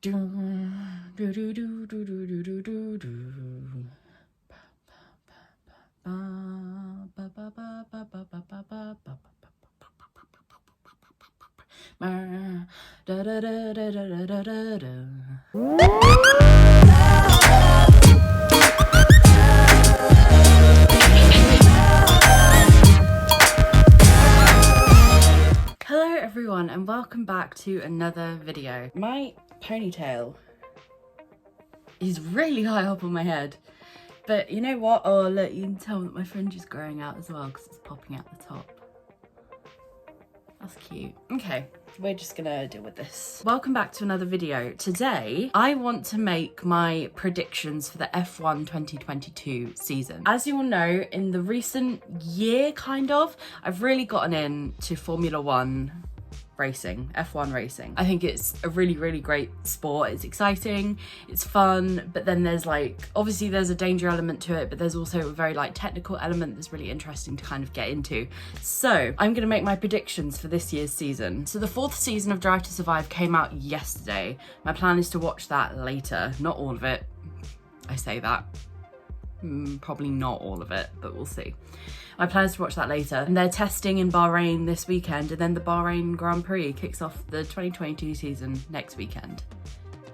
Hello everyone and welcome back to another video. My ponytail is really high up on my head, but you know what? Oh look, you can tell that my fringe is growing out as well because it's popping out the top. That's cute. Okay, we're just gonna deal with this. Welcome back to another video. Today, I want to make my predictions for the F1 2022 season. As you all know, in the recent year, I've really gotten into Formula One racing, F1 racing. I think it's a really, really great sport. It's exciting, it's fun, but then there's obviously there's a danger element to it, but there's also a very technical element that's really interesting to kind of get into. So I'm gonna make my predictions for this year's season. So the 4th season of Drive to Survive came out yesterday. My plan is to watch that later, not all of it. I say that. Probably not all of it, but we'll see. My plan is to watch that later. And they're testing in Bahrain this weekend, and then the Bahrain Grand Prix kicks off the 2022 season next weekend.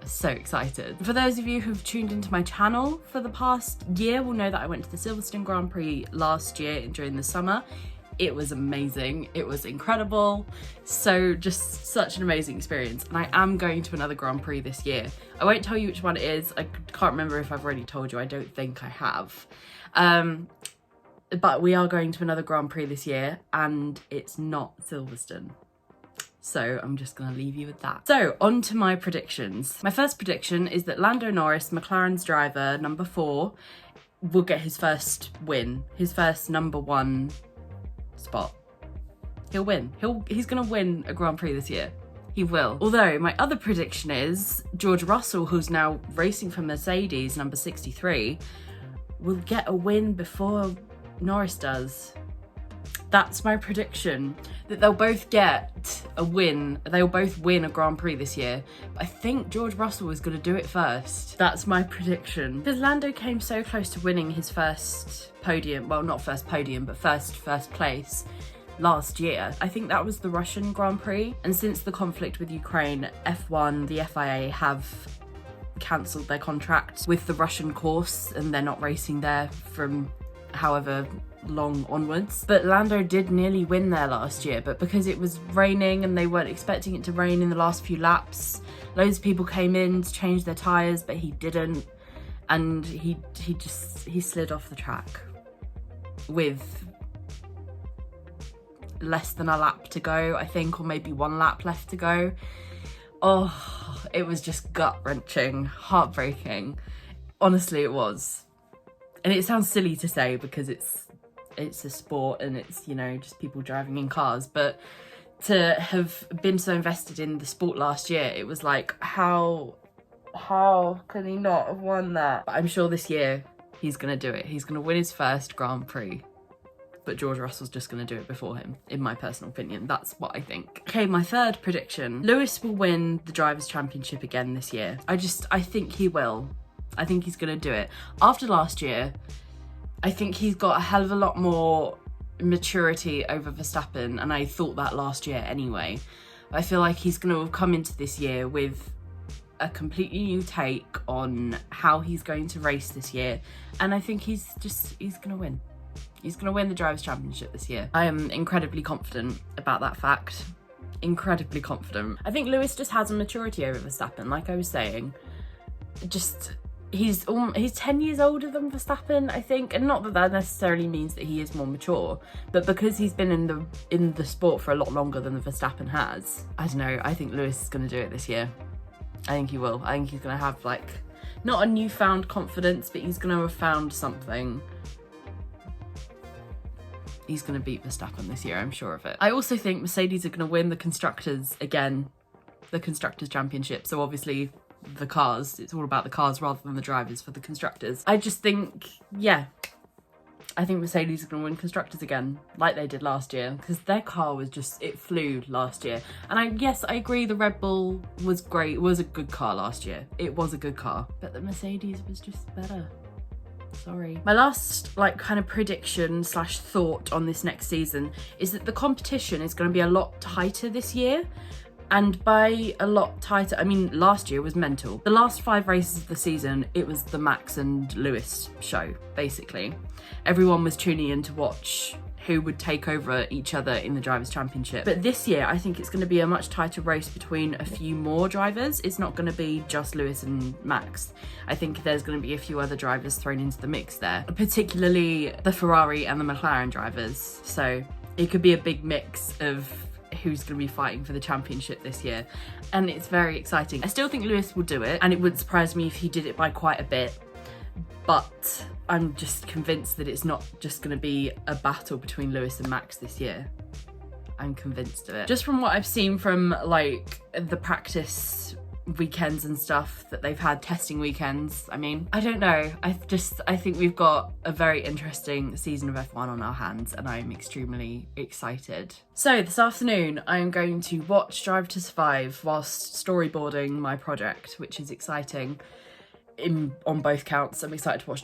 So excited. For those of you who've tuned into my channel for the past year will know that I went to the Silverstone Grand Prix last year during the summer. It was amazing. It was incredible. So just such an amazing experience. And I am going to another Grand Prix this year. I won't tell you which one it is. I can't remember if I've already told you. I don't think I have. But we are going to another Grand Prix this year and it's not Silverstone. So I'm just gonna leave you with that. So on to my predictions. My first prediction is that Lando Norris, McLaren's driver, number 4, will get his first win, his first number 1 spot. He'll win. He's gonna win a Grand Prix this year. He will. Although my other prediction is George Russell, who's now racing for Mercedes, number 63, will get a win before Norris does. That's my prediction, that they'll both get a win. They'll both win a Grand Prix this year. But I think George Russell is going to do it first. That's my prediction. Because Lando came so close to winning his first podium, well, not first podium, but first place last year. I think that was the Russian Grand Prix. And since the conflict with Ukraine, F1, the FIA have cancelled their contract with the Russian course and they're not racing there from however long onwards. But Lando did nearly win there last year, but because it was raining and they weren't expecting it to rain in the last few laps, loads of people came in to change their tyres, but he didn't, and he slid off the track with less than a lap to go, I think, or maybe 1 lap left to go. Oh, it was just gut-wrenching, heartbreaking. Honestly, it was. And it sounds silly to say because it's a sport and it's, you know, just people driving in cars, but to have been so invested in the sport last year, it was like, how can he not have won that? But I'm sure this year he's gonna do it. He's gonna win his first Grand Prix, but George Russell's just gonna do it before him, in my personal opinion. That's what I think. Okay, my third prediction. Lewis will win the Drivers' Championship again this year. I think he will. I think he's gonna do it. After last year, I think he's got a hell of a lot more maturity over Verstappen, and I thought that last year anyway. I feel like he's gonna come into this year with a completely new take on how he's going to race this year, and I think he's gonna win. He's gonna win the Drivers' Championship this year. I am incredibly confident about that fact. Incredibly confident. I think Lewis just has a maturity over Verstappen, like I was saying. He's 10 years older than Verstappen, I think, and not that that necessarily means that he is more mature, but because he's been in the sport for a lot longer than Verstappen has, I don't know, I think Lewis is going to do it this year. I think he will. I think he's going to have, not a newfound confidence, but he's going to have found something. He's going to beat Verstappen this year, I'm sure of it. I also think Mercedes are going to win the Constructors again, the Constructors' Championship, so obviously the cars, it's all about the cars rather than the drivers for the Constructors. I just think, yeah, I think Mercedes are going to win Constructors again, like they did last year, because their car was just, it flew last year. And yes, I agree the Red Bull was great, it was a good car last year. It was a good car, but the Mercedes was just better. Sorry. My last kind of prediction / thought on this next season is that the competition is going to be a lot tighter this year. And by a lot tighter, I mean last year was mental. The last 5 races of the season, it was the Max and Lewis show, basically. Everyone was tuning in to watch who would take over each other in the Drivers' Championship. But this year, I think it's going to be a much tighter race between a few more drivers. It's not going to be just Lewis and Max. I think there's going to be a few other drivers thrown into the mix there, particularly the Ferrari and the McLaren drivers. So it could be a big mix of who's going to be fighting for the championship this year, and it's very exciting. I still think Lewis will do it, and it wouldn't surprise me if he did it by quite a bit, but I'm just convinced that it's not just going to be a battle between Lewis and Max this year. I'm convinced of it. Just from what I've seen from the practice weekends and stuff that they've had, testing weekends, I mean, I don't know. I think we've got a very interesting season of F1 on our hands, and I'm extremely excited. So this afternoon I'm going to watch Drive to Survive whilst storyboarding my project, which is exciting on both counts. I'm excited to watch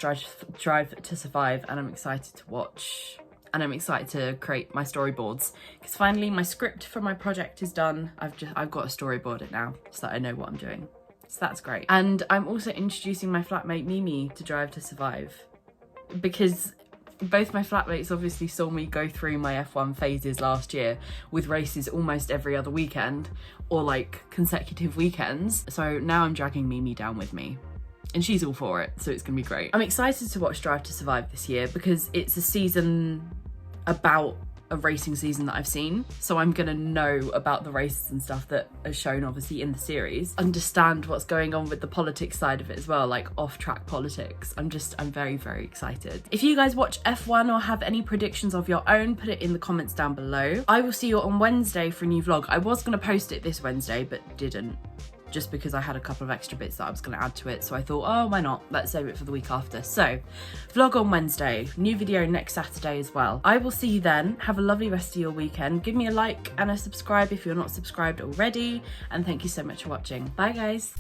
Drive to Survive, and I'm excited to create my storyboards, because finally my script for my project is done. I've got to storyboard it now so that I know what I'm doing. So that's great. And I'm also introducing my flatmate Mimi to Drive to Survive, because both my flatmates obviously saw me go through my F1 phases last year with races almost every other weekend, or consecutive weekends. So now I'm dragging Mimi down with me, and she's all for it, so it's gonna be great. I'm excited to watch Drive to Survive this year because it's a season about a racing season that I've seen, so I'm gonna know about the races and stuff that are shown obviously in the series, understand what's going on with the politics side of it as well, like off-track politics. I'm very, very excited. If you guys watch F1 or have any predictions of your own, put it in the comments down below. I will see you on Wednesday for a new vlog. I was gonna post it this Wednesday, but didn't, just because I had a couple of extra bits that I was going to add to it, so I thought, oh, why not? Let's save it for the week after. So, vlog on Wednesday, new video next Saturday as well. I will see you then. Have a lovely rest of your weekend. Give me a like and a subscribe if you're not subscribed already, and thank you so much for watching. Bye, guys.